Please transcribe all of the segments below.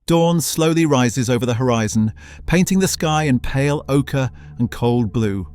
dawn slowly rises over the horizon, painting the sky in pale ochre and cold blue.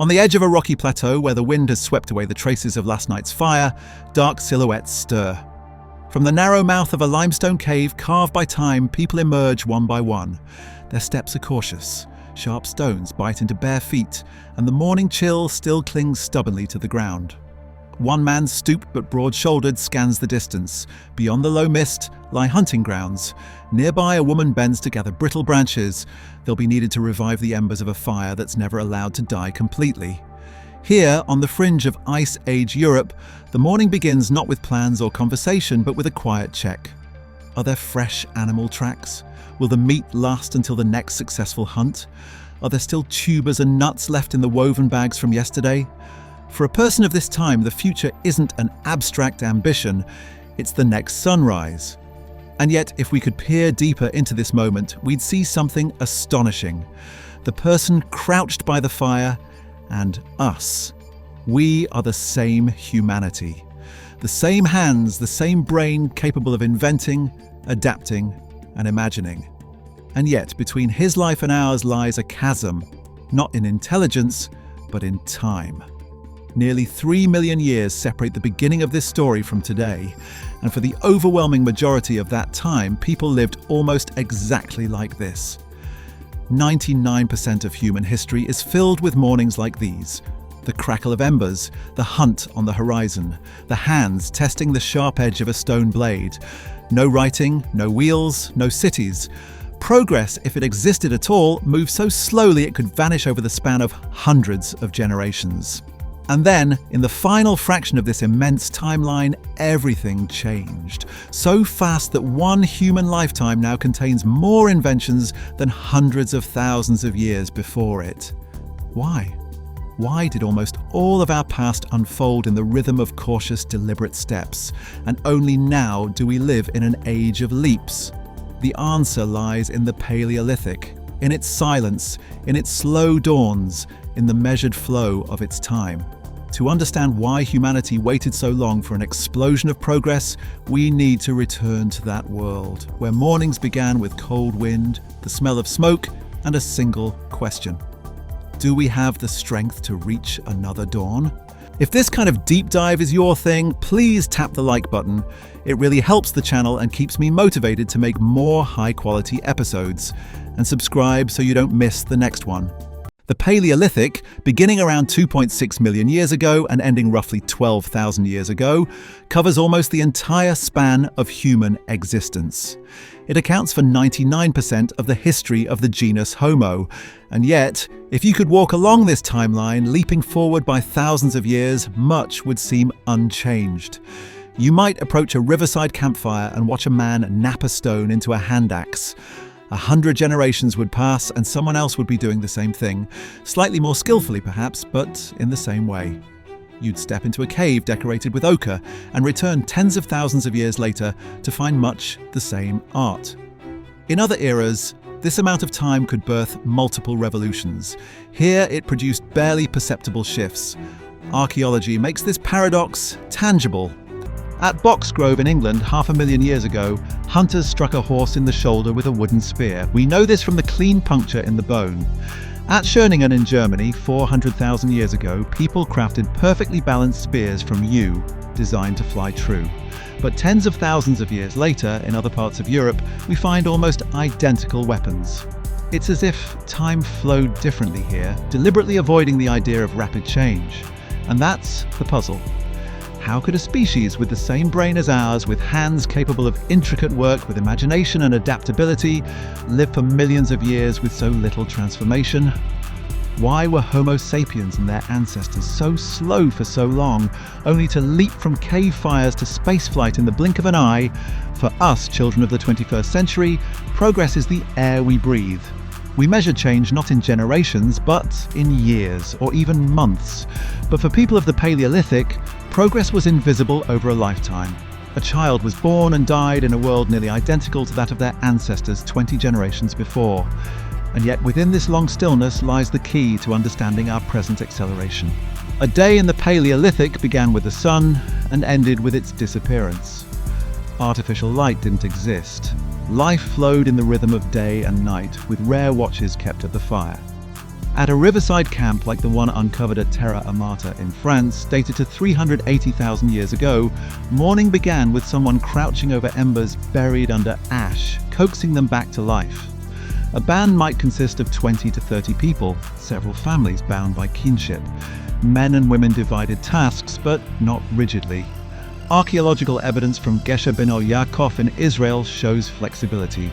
On the edge of a rocky plateau where the wind has swept away the traces of last night's fire, dark silhouettes stir. From the narrow mouth of a limestone cave carved by time, people emerge one by one. Their steps are cautious. Sharp stones bite into bare feet, and the morning chill still clings stubbornly to the ground. One man, stooped but broad-shouldered, scans the distance. Beyond the low mist lie hunting grounds. Nearby, a woman bends to gather brittle branches. They'll be needed to revive the embers of a fire that's never allowed to die completely. Here, on the fringe of Ice Age Europe, the morning begins not with plans or conversation, but with a quiet check. Are there fresh animal tracks? Will the meat last until the next successful hunt? Are there still tubers and nuts left in the woven bags from yesterday? For a person of this time, the future isn't an abstract ambition, it's the next sunrise. And yet, if we could peer deeper into this moment, we'd see something astonishing. The person crouched by the fire and us. We are the same humanity. The same hands, the same brain capable of inventing, adapting, and imagining. And yet, between his life and ours lies a chasm, not in intelligence, but in time. Nearly 3 million years separate the beginning of this story from today, and for the overwhelming majority of that time, people lived almost exactly like this. 99% of human history is filled with mornings like these. The crackle of embers, the hunt on the horizon, the hands testing the sharp edge of a stone blade. No writing, no wheels, no cities. Progress, if it existed at all, moved so slowly it could vanish over the span of hundreds of generations. And then, in the final fraction of this immense timeline, everything changed. So fast that one human lifetime now contains more inventions than hundreds of thousands of years before it. Why? Why did almost all of our past unfold in the rhythm of cautious, deliberate steps? And only now do we live in an age of leaps? The answer lies in the Paleolithic, in its silence, in its slow dawns, in the measured flow of its time. To understand why humanity waited so long for an explosion of progress, we need to return to that world, where mornings began with cold wind, the smell of smoke, and a single question. Do we have the strength to reach another dawn? If this kind of deep dive is your thing, please tap the like button. It really helps the channel and keeps me motivated to make more high-quality episodes. And subscribe so you don't miss the next one. The Paleolithic, beginning around 2.6 million years ago and ending roughly 12,000 years ago, covers almost the entire span of human existence. It accounts for 99% of the history of the genus Homo. And yet, if you could walk along this timeline, leaping forward by thousands of years, much would seem unchanged. You might approach a riverside campfire and watch a man nap a stone into a handaxe. 100 generations would pass and someone else would be doing the same thing, slightly more skillfully perhaps, but in the same way. You'd step into a cave decorated with ochre and return tens of thousands of years later to find much the same art. In other eras, this amount of time could birth multiple revolutions. Here it produced barely perceptible shifts. Archaeology makes this paradox tangible. At Boxgrove in England 500,000 years ago, hunters struck a horse in the shoulder with a wooden spear. We know this from the clean puncture in the bone. At Schöningen in Germany 400,000 years ago, people crafted perfectly balanced spears from yew, designed to fly true. But tens of thousands of years later, in other parts of Europe, we find almost identical weapons. It's as if time flowed differently here, deliberately avoiding the idea of rapid change. And that's the puzzle. How could a species with the same brain as ours, with hands capable of intricate work, with imagination and adaptability, live for millions of years with so little transformation? Why were Homo sapiens and their ancestors so slow for so long, only to leap from cave fires to spaceflight in the blink of an eye? For us, children of the 21st century, progress is the air we breathe. We measure change not in generations, but in years, or even months. But for people of the Paleolithic, progress was invisible over a lifetime. A child was born and died in a world nearly identical to that of their ancestors 20 generations before. And yet within this long stillness lies the key to understanding our present acceleration. A day in the Paleolithic began with the sun and ended with its disappearance. Artificial light didn't exist. Life flowed in the rhythm of day and night, with rare watches kept of the fire. At a riverside camp like the one uncovered at Terra Amata in France, dated to 380,000 years ago, morning began with someone crouching over embers buried under ash, coaxing them back to life. A band might consist of 20 to 30 people, several families bound by kinship. Men and women divided tasks, but not rigidly. Archaeological evidence from Gesher ben Yaakov in Israel shows flexibility.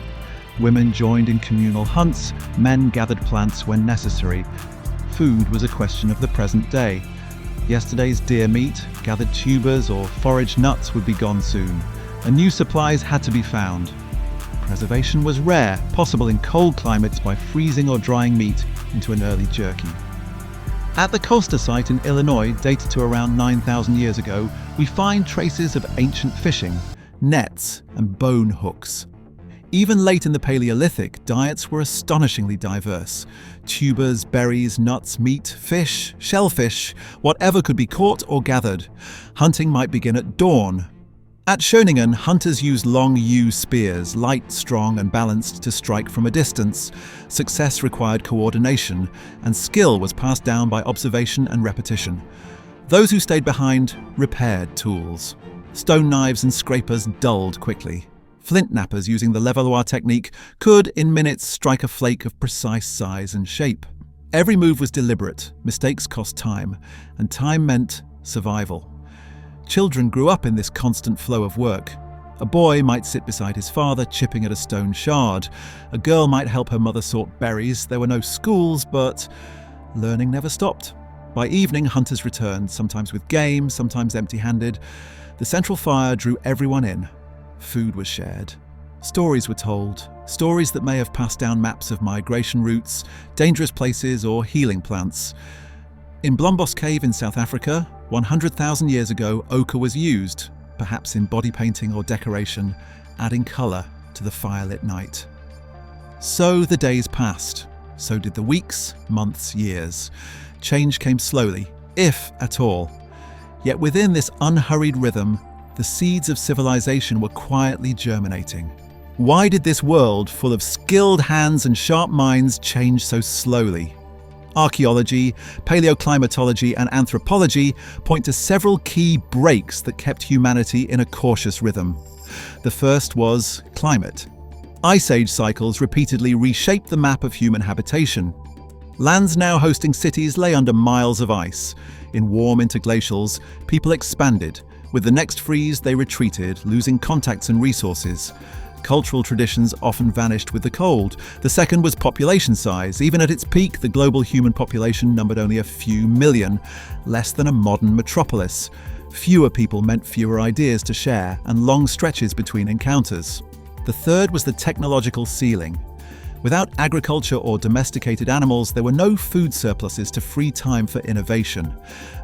Women joined in communal hunts, men gathered plants when necessary. Food was a question of the present day. Yesterday's deer meat, gathered tubers or foraged nuts would be gone soon, and new supplies had to be found. Preservation was rare, possible in cold climates by freezing or drying meat into an early jerky. At the Costa site in Illinois, dated to around 9,000 years ago, we find traces of ancient fishing, nets and bone hooks. Even late in the Paleolithic, diets were astonishingly diverse. Tubers, berries, nuts, meat, fish, shellfish, whatever could be caught or gathered. Hunting might begin at dawn. At Schöningen, hunters used long yew spears, light, strong and balanced, to strike from a distance. Success required coordination, and skill was passed down by observation and repetition. Those who stayed behind repaired tools. Stone knives and scrapers dulled quickly. Flint knappers using the Levallois technique could, in minutes, strike a flake of precise size and shape. Every move was deliberate, mistakes cost time, and time meant survival. Children grew up in this constant flow of work. A boy might sit beside his father, chipping at a stone shard. A girl might help her mother sort berries. There were no schools, but learning never stopped. By evening, hunters returned, sometimes with game, sometimes empty-handed. The central fire drew everyone in. Food was shared. Stories were told, stories that may have passed down maps of migration routes, dangerous places or healing plants. In Blombos cave in South Africa, 100,000 years ago, ochre was used, perhaps in body painting or decoration, adding colour to the firelit night. So the days passed. So did the weeks, months, years. Change came slowly, if at all. Yet within this unhurried rhythm, the seeds of civilization were quietly germinating. Why did this world, full of skilled hands and sharp minds, change so slowly? Archaeology, paleoclimatology and anthropology point to several key breaks that kept humanity in a cautious rhythm. The first was climate. Ice Age cycles repeatedly reshaped the map of human habitation. Lands now hosting cities lay under miles of ice. In warm interglacials, people expanded. With the next freeze, they retreated, losing contacts and resources. Cultural traditions often vanished with the cold. The second was population size. Even at its peak, the global human population numbered only a few million, less than a modern metropolis. Fewer people meant fewer ideas to share, and long stretches between encounters. The third was the technological ceiling. Without agriculture or domesticated animals, there were no food surpluses to free time for innovation.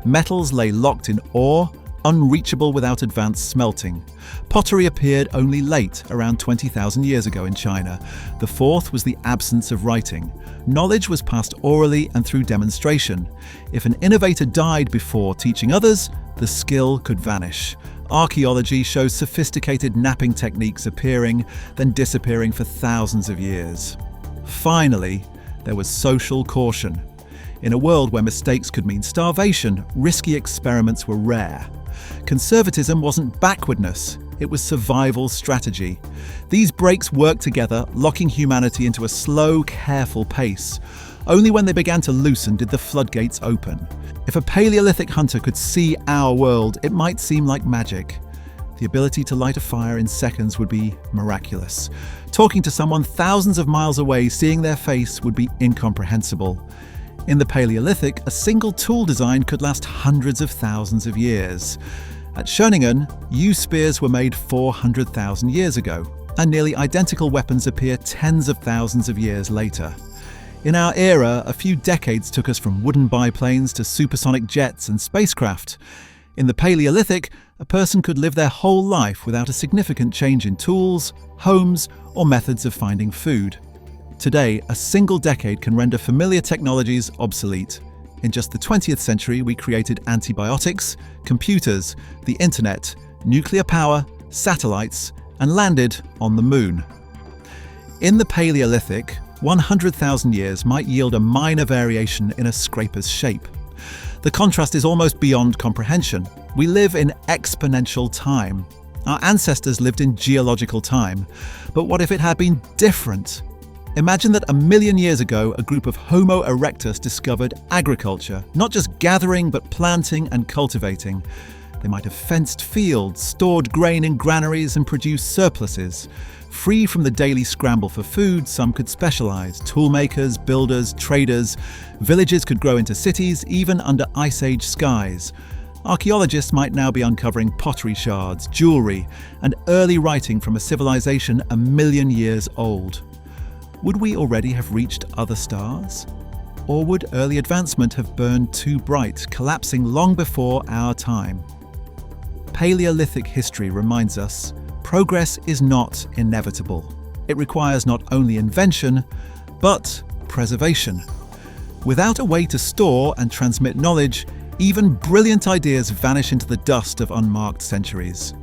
Metals lay locked in ore, unreachable without advanced smelting. Pottery appeared only late, around 20,000 years ago in China. The fourth was the absence of writing. Knowledge was passed orally and through demonstration. If an innovator died before teaching others, the skill could vanish. Archaeology shows sophisticated knapping techniques appearing, then disappearing for thousands of years. Finally, there was social caution. In a world where mistakes could mean starvation, risky experiments were rare. Conservatism wasn't backwardness, it was survival strategy. These breaks worked together, locking humanity into a slow, careful pace. Only when they began to loosen did the floodgates open. If a Paleolithic hunter could see our world, it might seem like magic. The ability to light a fire in seconds would be miraculous. Talking to someone thousands of miles away, seeing their face would be incomprehensible. In the Paleolithic, a single tool design could last hundreds of thousands of years. At Schöningen, yew spears were made 400,000 years ago, and nearly identical weapons appear tens of thousands of years later. In our era, a few decades took us from wooden biplanes to supersonic jets and spacecraft. In the Paleolithic, a person could live their whole life without a significant change in tools, homes, or methods of finding food. Today, a single decade can render familiar technologies obsolete. In just the 20th century, we created antibiotics, computers, the internet, nuclear power, satellites, and landed on the moon. In the Paleolithic, 100,000 years might yield a minor variation in a scraper's shape. The contrast is almost beyond comprehension. We live in exponential time. Our ancestors lived in geological time. But what if it had been different? Imagine that 1 million years ago, a group of Homo erectus discovered agriculture, not just gathering, but planting and cultivating. They might have fenced fields, stored grain in granaries, and produced surpluses. Free from the daily scramble for food, some could specialize: toolmakers, builders, traders. Villages could grow into cities, even under Ice Age skies. Archaeologists might now be uncovering pottery shards, jewelry, and early writing from a civilization 1 million years old. Would we already have reached other stars? Or would early advancement have burned too bright, collapsing long before our time? Paleolithic history reminds us progress is not inevitable. It requires not only invention, but preservation. Without a way to store and transmit knowledge, even brilliant ideas vanish into the dust of unmarked centuries.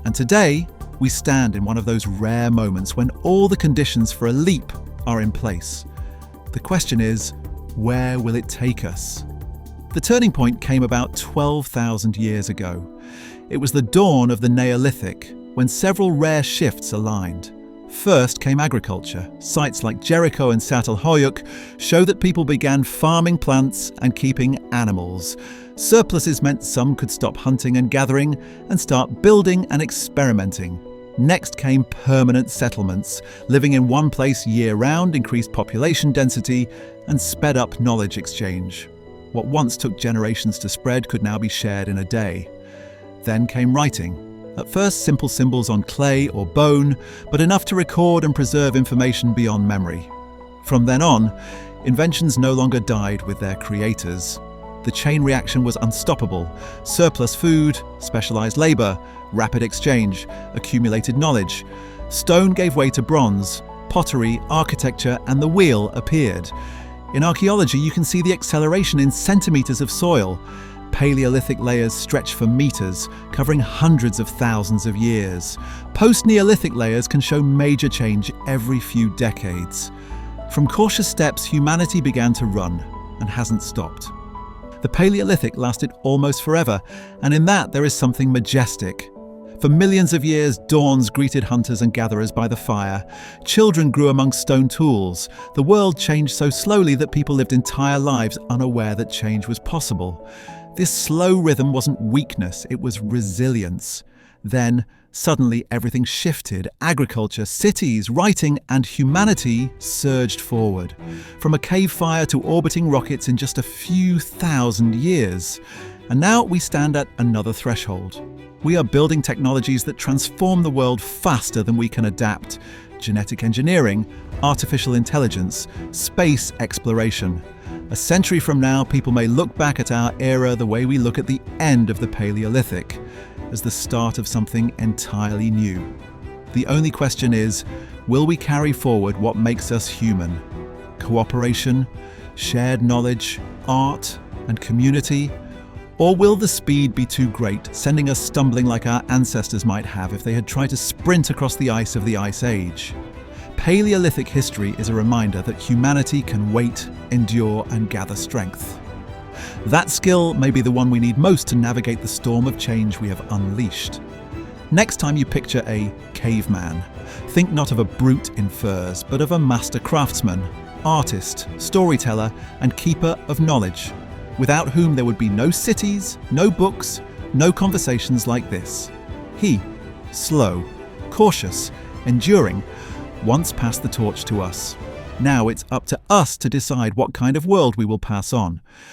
And today, we stand in one of those rare moments when all the conditions for a leap are in place. The question is, where will it take us? The turning point came about 12,000 years ago. It was the dawn of the Neolithic, when several rare shifts aligned. First came agriculture. Sites like Jericho and Catalhoyuk show that people began farming plants and keeping animals. Surpluses meant some could stop hunting and gathering and start building and experimenting. Next came permanent settlements. Living in one place year-round increased population density and sped up knowledge exchange. What once took generations to spread could now be shared in a day. Then came writing. At first, simple symbols on clay or bone, but enough to record and preserve information beyond memory. From then on, inventions no longer died with their creators. The chain reaction was unstoppable. Surplus food, specialized labor, rapid exchange, accumulated knowledge. Stone gave way to bronze. Pottery, architecture, and the wheel appeared. In archaeology, you can see the acceleration in centimeters of soil. Paleolithic layers stretch for meters, covering hundreds of thousands of years. Post-Neolithic layers can show major change every few decades. From cautious steps, humanity began to run and hasn't stopped. The Paleolithic lasted almost forever, and in that there is something majestic. For millions of years, dawns greeted hunters and gatherers by the fire. Children grew among stone tools. The world changed so slowly that people lived entire lives unaware that change was possible. This slow rhythm wasn't weakness, it was resilience. Then, suddenly everything shifted. Agriculture, cities, writing, and humanity surged forward. From a cave fire to orbiting rockets in just a few thousand years. And now we stand at another threshold. We are building technologies that transform the world faster than we can adapt. Genetic engineering, artificial intelligence, space exploration. A century from now, people may look back at our era the way we look at the end of the Paleolithic, as the start of something entirely new. The only question is, will we carry forward what makes us human? Cooperation, shared knowledge, art, and community? Or will the speed be too great, sending us stumbling like our ancestors might have if they had tried to sprint across the ice of the Ice Age? Paleolithic history is a reminder that humanity can wait, endure, and gather strength. That skill may be the one we need most to navigate the storm of change we have unleashed. Next time you picture a caveman, think not of a brute in furs, but of a master craftsman, artist, storyteller, and keeper of knowledge, without whom there would be no cities, no books, no conversations like this. He, slow, cautious, enduring, once passed the torch to us. Now it's up to us to decide what kind of world we will pass on.